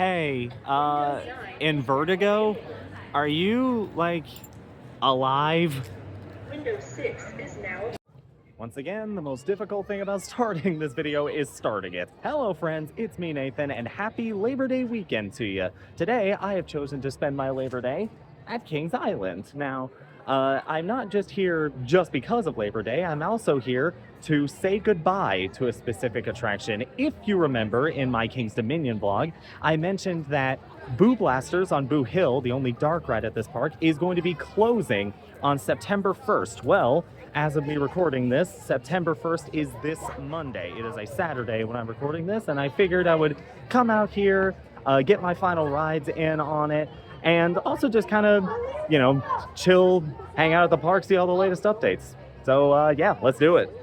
Hey, in Vertigo, are you, like, alive? Windows 6 is now. Once again, the most difficult thing about starting this video is starting it. Hello friends, it's me Nathan, and happy Labor Day weekend to you. Today, I have chosen to spend my Labor Day at Kings Island. Now, I'm not just here just because of Labor Day, I'm also here to say goodbye to a specific attraction. If you remember in my King's Dominion vlog, I mentioned that Boo Blasters on Boo Hill, the only dark ride at this park, is going to be closing on September 1st. Well, as of me recording this, September 1st is this Monday. It is a Saturday when I'm recording this, and I figured I would come out here, get my final rides in on it, and also just kind of, you know, chill, hang out at the park, see all the latest updates. So, yeah, let's do it.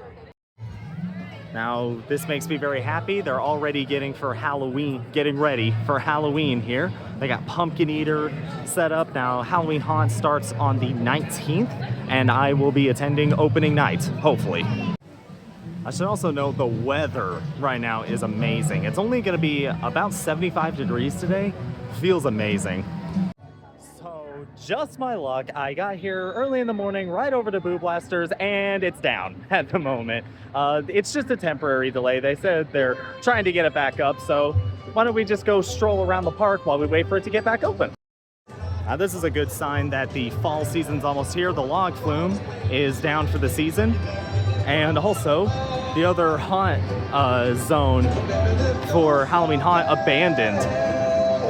Now, this makes me very happy. They're already getting ready for Halloween here. They got Pumpkin Eater set up. Now, Halloween Haunt starts on the 19th, and I will be attending opening night, hopefully. I should also note the weather right now is amazing. It's only gonna be about 75 degrees today. Feels amazing. Just my luck, I got here early in the morning, right over to Boo Blasters, and it's down at the moment. It's just a temporary delay. They said they're trying to get it back up, so why don't we just go stroll around the park while we wait for it to get back open? Now, this is a good sign that the fall season's almost here. The log flume is down for the season, and also the other haunt zone for Halloween Haunt abandoned.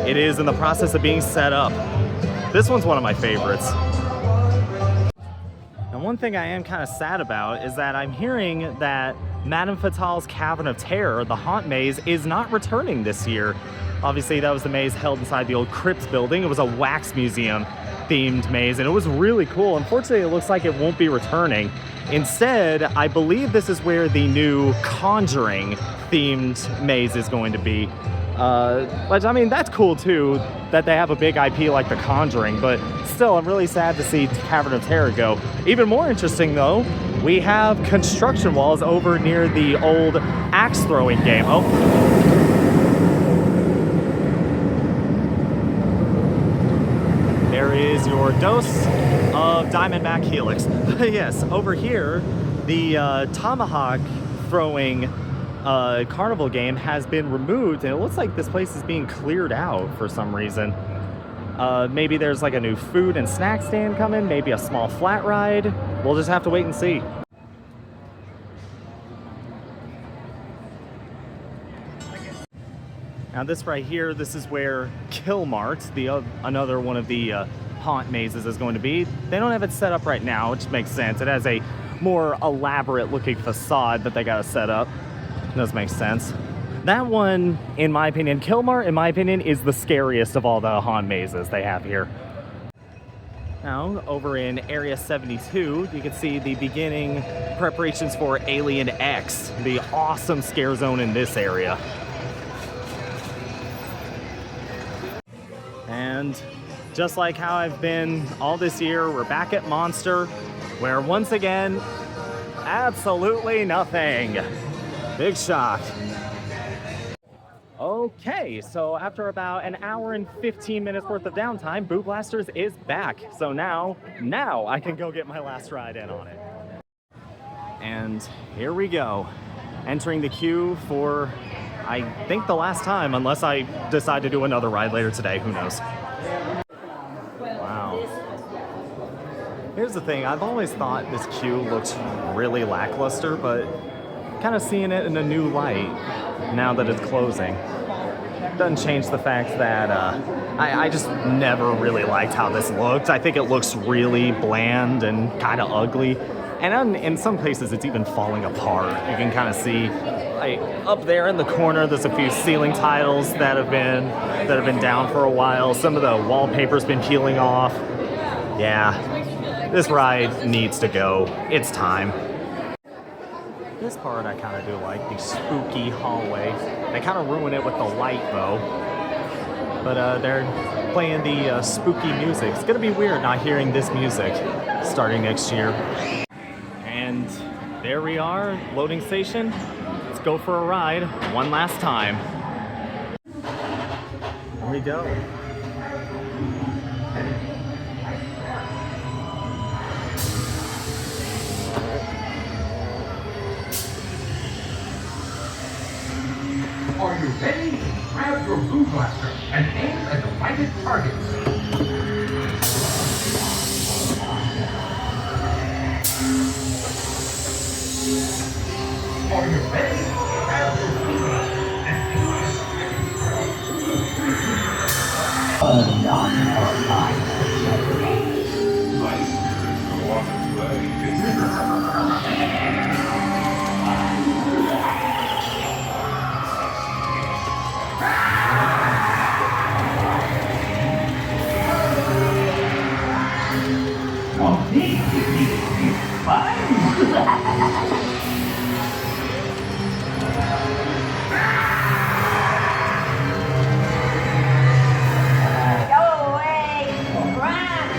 It is in the process of being set up. This one's one of my favorites. And one thing I am kind of sad about is that I'm hearing that Madame Fatal's Cavern of Terror, the haunt maze, is not returning this year. Obviously, that was the maze held inside the old Crypts building. It was a wax museum themed maze, and it was really cool. Unfortunately, it looks like it won't be returning. Instead, I believe this is where the new Conjuring themed maze is going to be. Which, I mean, that's cool too, that they have a big IP like The Conjuring, but still, I'm really sad to see Cavern of Terror go. Even more interesting though, we have construction walls over near the old axe throwing game. Oh. There is your dose of Diamondback Helix. Yes, over here, the tomahawk throwing carnival game has been removed, and it looks like this place is being cleared out for some reason. Maybe there's like a new food and snack stand coming, maybe a small flat ride. We'll just have to wait and see. Now this right here, this is where Killmart, another one of the haunt mazes, is going to be. They don't have it set up right now, which makes sense. It has a more elaborate looking facade that they got to set up. Does make sense. That one, in my opinion, Killmart, in my opinion, is the scariest of all the haunt mazes they have here. Now, over in Area 72, you can see the beginning preparations for Alien X, the awesome scare zone in this area. And just like how I've been all this year, we're back at Monster, where once again, absolutely nothing. Big shock. Okay, so after about an hour and 15 minutes worth of downtime, Boo Blasters is back. So now I can go get my last ride in on it. And here we go. Entering the queue for, I think, the last time, unless I decide to do another ride later today, who knows. Wow. Here's the thing, I've always thought this queue looks really lackluster, but kind of seeing it in a new light now that it's closing doesn't change the fact that I just never really liked how this looked. I think it looks really bland and kind of ugly, and in some places it's even falling apart. You can kind of see, like, up there in the corner there's a few ceiling tiles that have been down for a while. Some of the wallpaper's been peeling off. Yeah, this ride needs to go. It's time. This part I kind of do like, the spooky hallway. They kind of ruin it with the light though. But they're playing the spooky music. It's gonna be weird not hearing this music starting next year. And there we are, loading station. Let's go for a ride one last time. Here we go. Are you ready? Grab your blue blaster and aim at the lighted targets. Are you ready? Grab your blue blaster and aim at Go away! Run!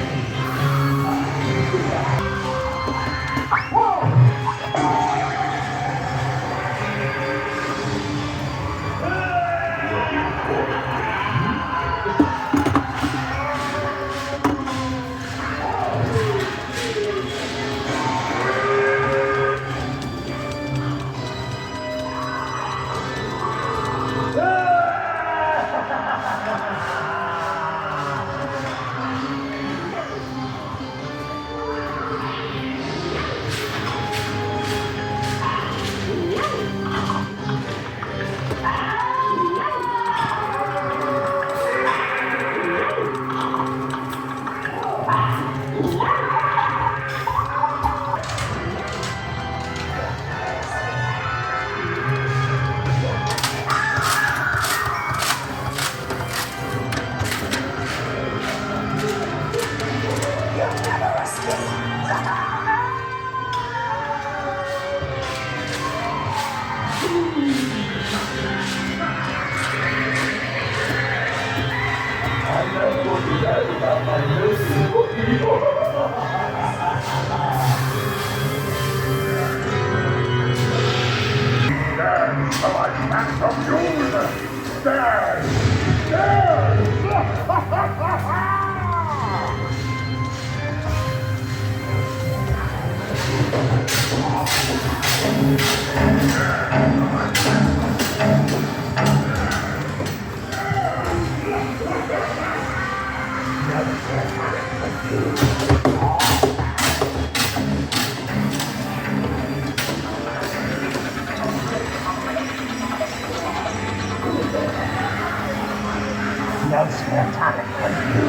No spare time for you.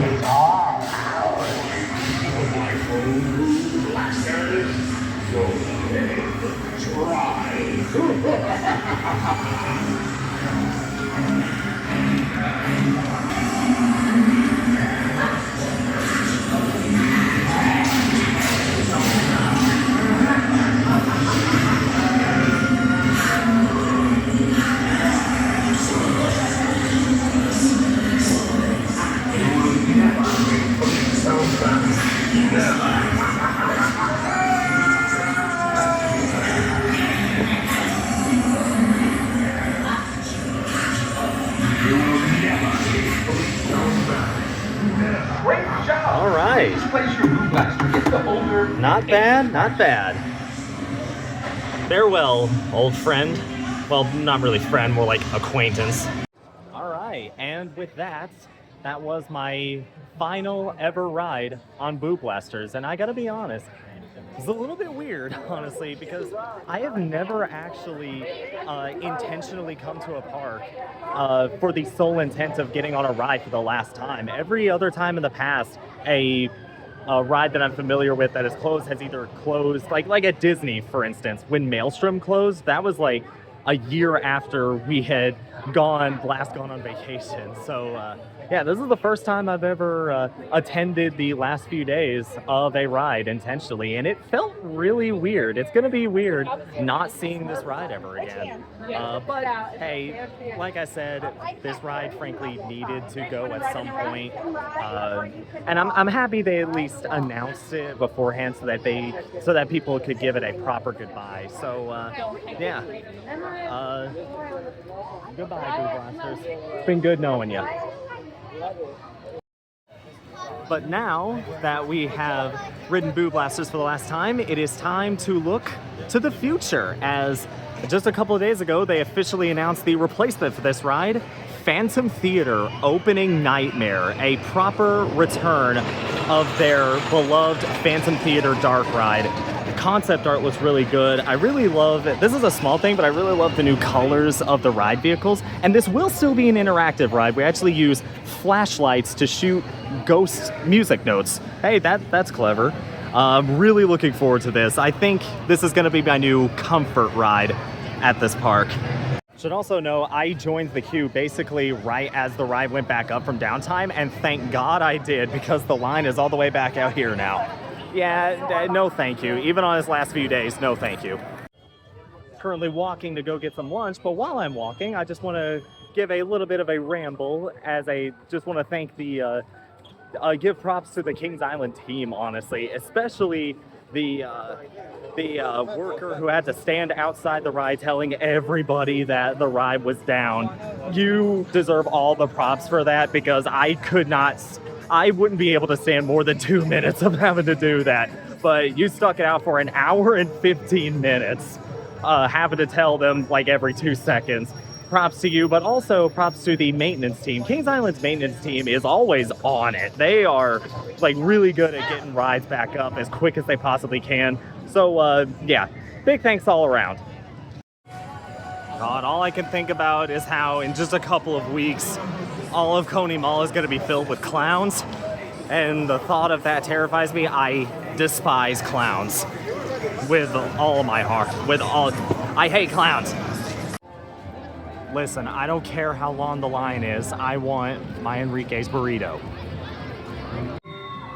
It's all ours. Great job! All right. Please place your blue blaster in the holder. Not bad, not bad. Farewell, old friend. Well, not really friend, more like acquaintance. All right, and with that, that was my final ever ride on Boo Blasters, and I gotta be honest, it's a little bit weird, honestly, because I have never actually intentionally come to a park for the sole intent of getting on a ride for the last time. Every other time in the past, a ride that I'm familiar with that is closed has either closed, like at Disney, for instance, when Maelstrom closed, that was like a year after we had last gone on vacation. So yeah, this is the first time I've ever attended the last few days of a ride intentionally, and it felt really weird. It's gonna be weird not seeing this ride ever again. But hey, like I said, this ride frankly needed to go at some point, and I'm happy they at least announced it beforehand so that people could give it a proper goodbye. So yeah, goodbye, Boo Blasters. It's been good knowing you. But now that we have ridden Boo Blasters for the last time, it is time to look to the future, as just a couple of days ago, they officially announced the replacement for this ride, Phantom Theater Opening Nightmare, a proper return of their beloved Phantom Theater Dark ride. The concept art was really good. I really love it. This is a small thing, but I really love the new colors of the ride vehicles. And this will still be an interactive ride. We actually use flashlights to shoot ghost music notes. Hey, that's clever. I'm really looking forward to this. I think this is going to be my new comfort ride at this park. Should also know I joined the queue basically right as the ride went back up from downtime, and thank God I did, because the line is all the way back out here now. Yeah, no thank you. Even on his last few days, no thank you. Currently walking to go get some lunch, but while I'm walking, I just want to give a little bit of a ramble, as I just want to thank the give props to the Kings Island team, honestly, especially the worker who had to stand outside the ride telling everybody that the ride was down. You deserve all the props for that, because I wouldn't be able to stand more than 2 minutes of having to do that. But you stuck it out for an hour and 15 minutes, having to tell them like every 2 seconds. Props to you, but also props to the maintenance team. Kings Island's maintenance team is always on it. They are like really good at getting rides back up as quick as they possibly can. So yeah, big thanks all around. God, all I can think about is how in just a couple of weeks, all of Coney Mall is going to be filled with clowns. And the thought of that terrifies me. I despise clowns with all my heart. I hate clowns. Listen, I don't care how long the line is. I want my Enrique's burrito.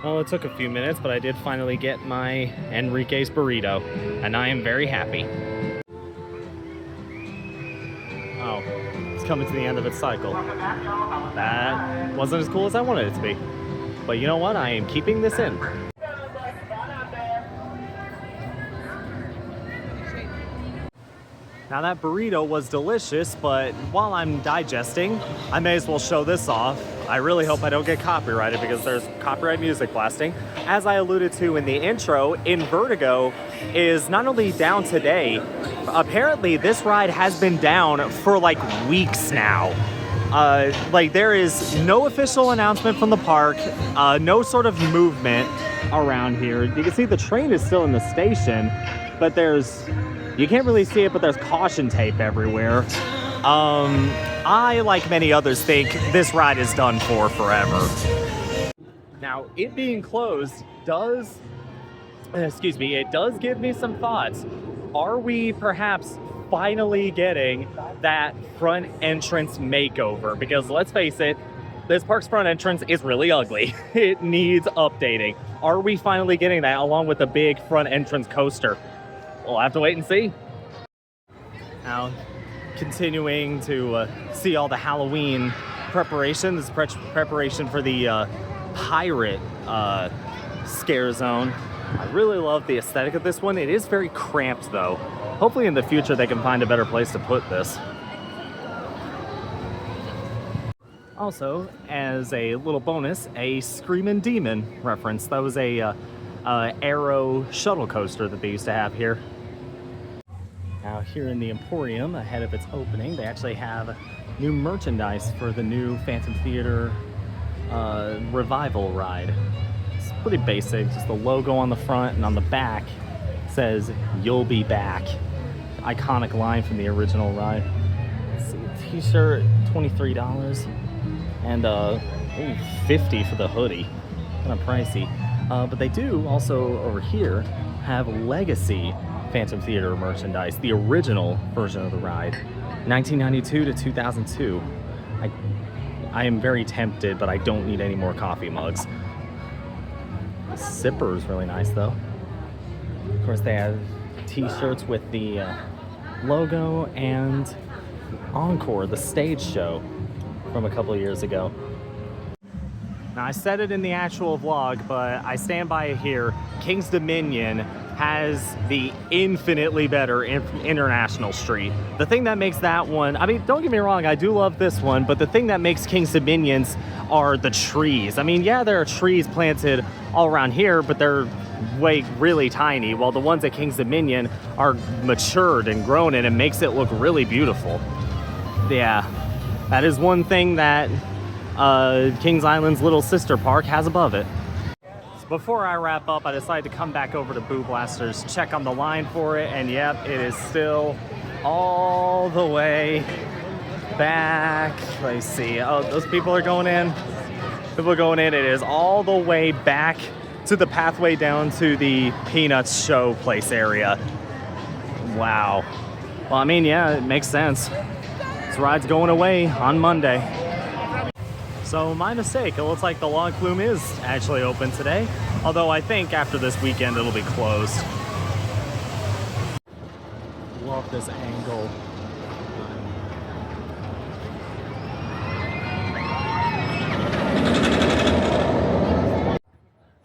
Well, it took a few minutes, but I did finally get my Enrique's burrito, and I am very happy. Oh, it's coming to the end of its cycle. That wasn't as cool as I wanted it to be. But you know what? I am keeping this in. Now that burrito was delicious, but while I'm digesting, I may as well show this off. I really hope I don't get copyrighted, because there's copyright music blasting. As I alluded to in the intro, Invertigo is not only down today, apparently this ride has been down for like weeks now. Like there is no official announcement from the park, no sort of movement around here. You can see the train is still in the station, but you can't really see it, but there's caution tape everywhere. I, like many others, think this ride is done for forever. Now, it being closed it does give me some thoughts. Are we perhaps finally getting that front entrance makeover? Because let's face it, this park's front entrance is really ugly. It needs updating. Are we finally getting that, along with the big front entrance coaster? We'll have to wait and see. Now, continuing to see all the Halloween preparation. This is preparation for the pirate scare zone. I really love the aesthetic of this one. It is very cramped though. Hopefully in the future they can find a better place to put this. Also, as a little bonus, a Screamin' Demon reference. That was a Arrow shuttle coaster that they used to have here. Now here in the Emporium, ahead of its opening, they actually have new merchandise for the new Phantom Theater revival ride. It's pretty basic, just the logo on the front, and on the back says, "You'll be back." Iconic line from the original ride. Let's see, a t-shirt, $23, and $50 for the hoodie. Kind of pricey. But they do also, over here, have Legacy Phantom Theater merchandise, the original version of the ride, 1992 to 2002. I am very tempted, but I don't need any more coffee mugs. The zipper is really nice though. Of course, they have t-shirts with the logo and Encore, the stage show from a couple of years ago. Now, I said it in the actual vlog, but I stand by it here. King's Dominion has the infinitely better International Street. The thing that makes that one, I mean, don't get me wrong, I do love this one, but the thing that makes King's Dominions are the trees. I mean, yeah, there are trees planted all around here, but they're really tiny, while the ones at King's Dominion are matured and grown, and it makes it look really beautiful. Yeah, that is one thing that Kings Island's little sister park has above it. Before I wrap up, I decided to come back over to Boo Blasters, check on the line for it, and yep, it is still all the way back. Let's see. Oh, those people are going in. People are going in. It is all the way back to the pathway down to the Peanuts show place area. Wow. Well, I mean, yeah, it makes sense. This ride's going away on Monday. So my mistake, it looks like the log flume is actually open today, although I think after this weekend it'll be closed. Love this angle.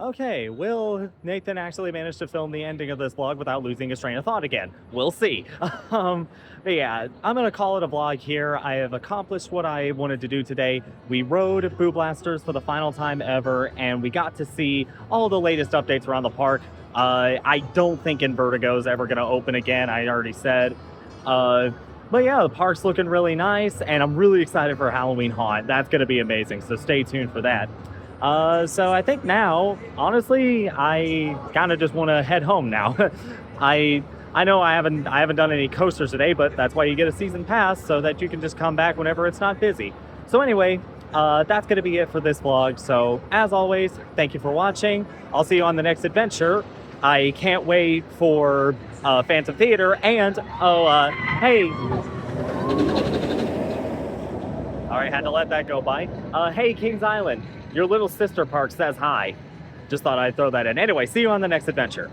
Okay, will Nathan actually manage to film the ending of this vlog without losing his train of thought again? We'll see. But yeah, I'm gonna call it a vlog here. I have accomplished what I wanted to do today. We rode Boo Blasters for the final time ever, and we got to see all the latest updates around the park. I don't think Invertigo is ever gonna open again, I already said. But yeah, the park's looking really nice, and I'm really excited for Halloween Haunt. That's gonna be amazing, so stay tuned for that. So I think now, honestly, I kind of just want to head home now. I know I haven't done any coasters today, but that's why you get a season pass, so that you can just come back whenever it's not busy. So anyway, that's going to be it for this vlog. So as always, thank you for watching. I'll see you on the next adventure. I can't wait for Phantom Theater, and hey. All right, had to let that go by. Hey, Kings Island. Your little sister park says hi. Just thought I'd throw that in. Anyway, see you on the next adventure.